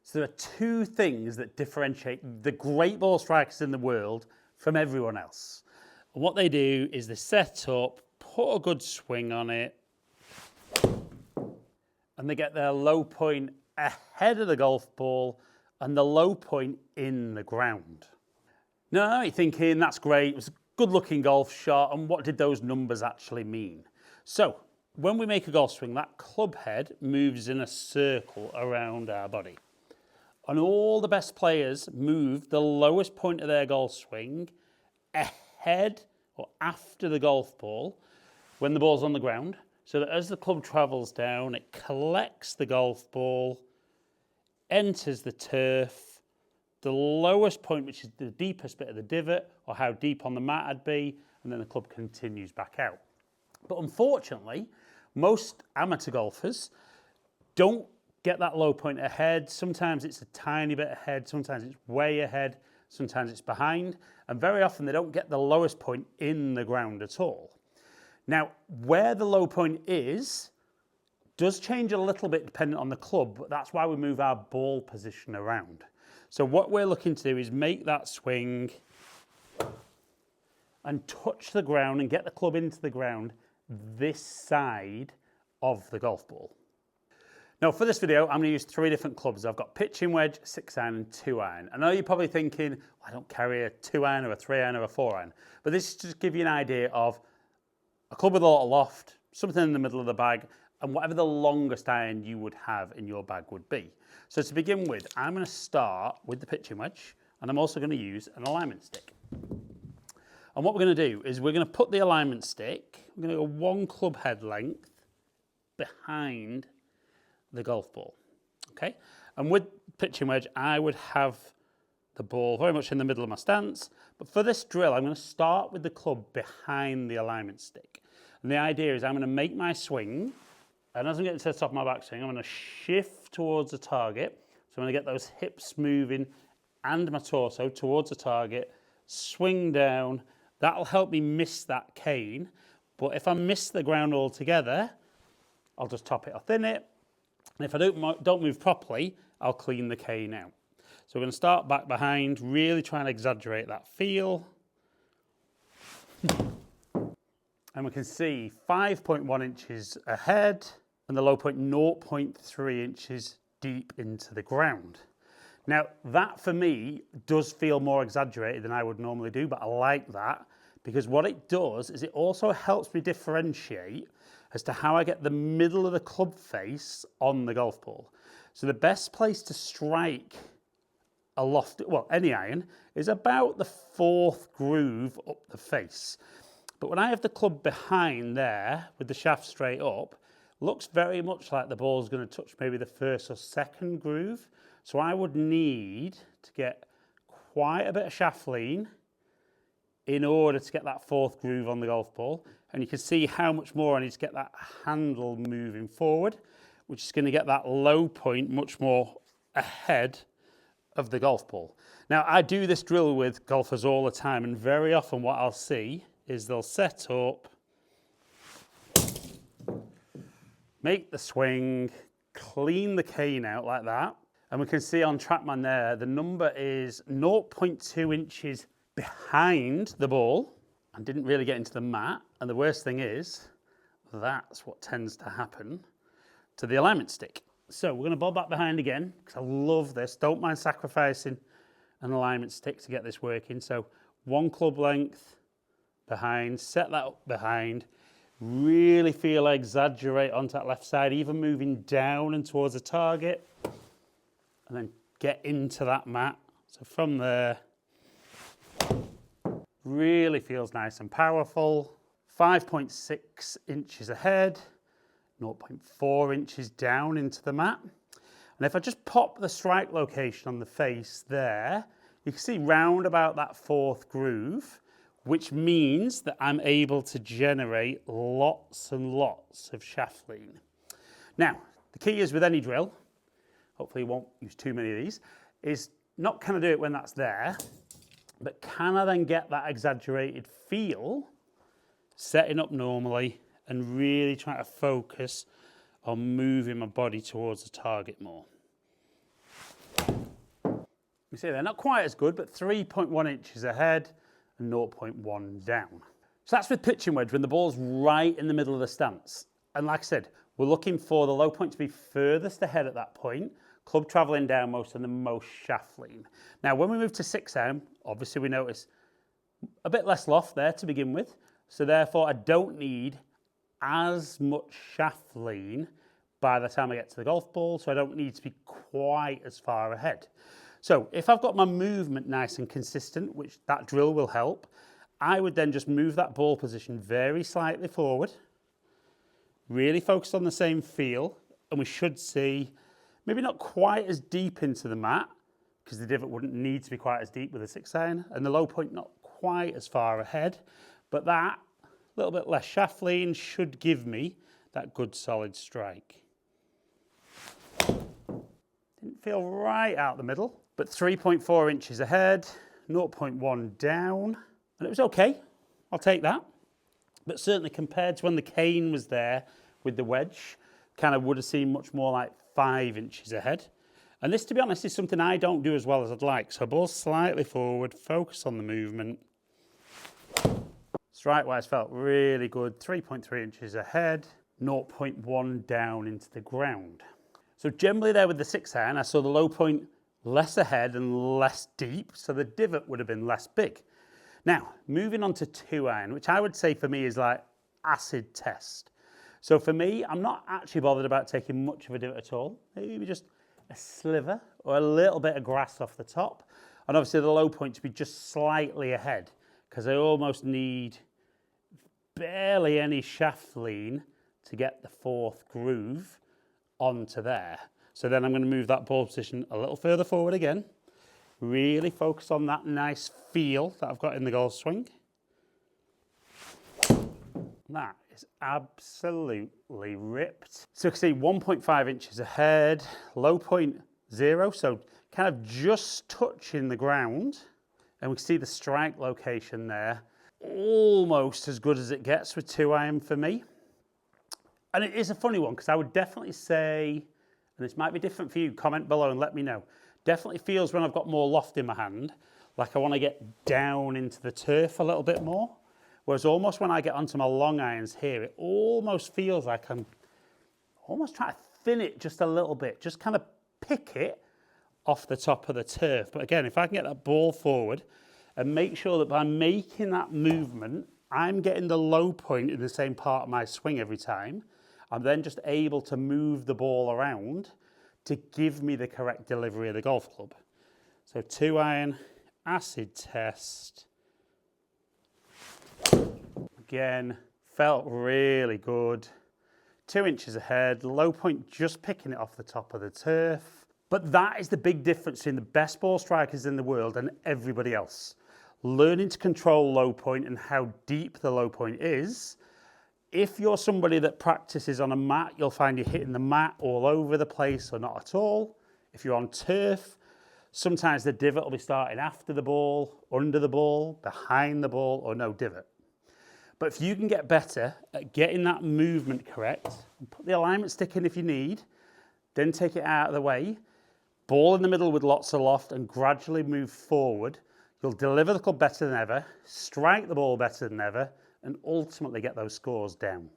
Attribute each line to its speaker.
Speaker 1: So there are two things that differentiate the great ball strikers in the world from everyone else. And what they do is they set up, put a good swing on it, and they get their low point ahead of the golf ball and the low point in the ground. Now you're thinking, that's great, it was a good looking golf shot, and what did those numbers actually mean? So when we make a golf swing, that club head moves in a circle around our body. And all the best players move the lowest point of their golf swing ahead or after the golf ball when the ball's on the ground, so that as the club travels down, it collects the golf ball, enters the turf, the lowest point, which is the deepest bit of the divot, or how deep on the mat I'd be, and then the club continues back out. But unfortunately, most amateur golfers don't get that low point ahead. Sometimes it's a tiny bit ahead, sometimes it's way ahead, sometimes it's behind, and very often they don't get the lowest point in the ground at all. Now, where the low point is does change a little bit depending on the club, but that's why we move our ball position around. So what we're looking to do is make that swing and touch the ground and get the club into the ground this side of the golf ball. Now for this video, I'm going to use 3 different clubs. I've got pitching wedge, 6-iron and 2-iron. I know you're probably thinking, well, I don't carry a 2-iron or a 3-iron or a 4-iron. But this is just to give you an idea of a club with a lot of loft, something in the middle of the bag, and whatever the longest iron you would have in your bag would be. So to begin with, I'm going to start with the pitching wedge, and I'm also going to use an alignment stick. And what we're going to do is we're going to put the alignment stick, we're going to go 1 club head length behind the golf ball, okay? And with pitching wedge, I would have the ball very much in the middle of my stance, but for this drill, I'm going to start with the club behind the alignment stick. And the idea is I'm going to make my swing, and as I'm getting to the top of my backswing, I'm going to shift towards the target. So I'm going to get those hips moving and my torso towards the target, swing down. That'll help me miss that cane, but if I miss the ground altogether, I'll just top it or thin it. And if I don't move properly, I'll clean the cane out. So we're going to start back behind, really trying to exaggerate that feel. And we can see 5.1 inches ahead and the low point 0.3 inches deep into the ground. Now that for me does feel more exaggerated than I would normally do, but I like that because what it does is it also helps me differentiate as to how I get the middle of the club face on the golf ball. So the best place to strike a loft, well, any iron, is about the 4th groove up the face. But when I have the club behind there with the shaft straight up, looks very much like the ball's going to touch maybe the 1st or 2nd groove. So I would need to get quite a bit of shaft lean in order to get that 4th groove on the golf ball. And you can see how much more I need to get that handle moving forward, which is going to get that low point much more ahead of the golf ball. Now, I do this drill with golfers all the time, and very often what I'll see is they'll set up, make the swing, clean the cane out like that, and we can see on TrackMan there, the number is 0.2 inches behind the ball and didn't really get into the mat. And the worst thing is, that's what tends to happen to the alignment stick. So we're going to bob that behind again, because I love this. Don't mind sacrificing an alignment stick to get this working. So 1 club length behind, set that up behind, really feel exaggerate onto that left side, even moving down and towards the target, and then get into that mat. So from there, really feels nice and powerful. 5.6 inches ahead, 0.4 inches down into the mat. And if I just pop the strike location on the face there, you can see round about that 4th groove, which means that I'm able to generate lots and lots of shaft lean. Now, the key is with any drill, hopefully you won't use too many of these, is not can I do it when that's there, but can I then get that exaggerated feel, setting up normally and really trying to focus on moving my body towards the target more. You see they're not quite as good, but 3.1 inches ahead and 0.1 down. So that's with pitching wedge when the ball's right in the middle of the stance. And like I said, we're looking for the low point to be furthest ahead at that point, club travelling downmost and the most shaft lean. Now, when we move to 6 iron, obviously we notice a bit less loft there to begin with. So therefore, I don't need as much shaft lean by the time I get to the golf ball, so I don't need to be quite as far ahead. So if I've got my movement nice and consistent, which that drill will help, I would then just move that ball position very slightly forward, really focus on the same feel, and we should see maybe not quite as deep into the mat, because the divot wouldn't need to be quite as deep with a 6 iron, and the low point not quite as far ahead, but that little bit less shaft lean should give me that good solid strike. Didn't feel right out the middle, but 3.4 inches ahead, 0.1 down, and it was okay. I'll take that. But certainly compared to when the cane was there with the wedge, kind of would have seemed much more like 5 inches ahead. And this, to be honest, is something I don't do as well as I'd like. So ball slightly forward, focus on the movement. Strike-wise felt really good, 3.3 inches ahead, 0.1 down into the ground. So generally there with the 6 iron, I saw the low point less ahead and less deep, so the divot would have been less big. Now, moving on to 2 iron, which I would say for me is like acid test. So for me, I'm not actually bothered about taking much of a divot at all. Maybe just a sliver or a little bit of grass off the top. And obviously the low point to be just slightly ahead, because I almost need barely any shaft lean to get the 4th groove onto there. So then I'm going to move that ball position a little further forward again. Really focus on that nice feel that I've got in the golf swing. That is absolutely ripped. So you can see 1.5 inches ahead, low point 0, so kind of just touching the ground. And we can see the strike location there. Almost as good as it gets with 2 iron for me. And it is a funny one because I would definitely say, and this might be different for you, comment below and let me know. Definitely feels when I've got more loft in my hand, like I want to get down into the turf a little bit more. Whereas almost when I get onto my long irons here, it almost feels like I'm almost trying to thin it just a little bit, just kind of pick it off the top of the turf. But again, if I can get that ball forward and make sure that by making that movement, I'm getting the low point in the same part of my swing every time, I'm then just able to move the ball around to give me the correct delivery of the golf club. So 2 iron, acid test. Again, felt really good. 2 inches ahead, low point just picking it off the top of the turf. But that is the big difference between the best ball strikers in the world and everybody else. Learning to control low point and how deep the low point is. If you're somebody that practices on a mat, you'll find you're hitting the mat all over the place or not at all. If you're on turf, sometimes the divot will be starting after the ball, under the ball, behind the ball, or no divot. But if you can get better at getting that movement correct, and put the alignment stick in if you need, then take it out of the way, ball in the middle with lots of loft and gradually move forward, you'll deliver the club better than ever, strike the ball better than ever, and ultimately get those scores down.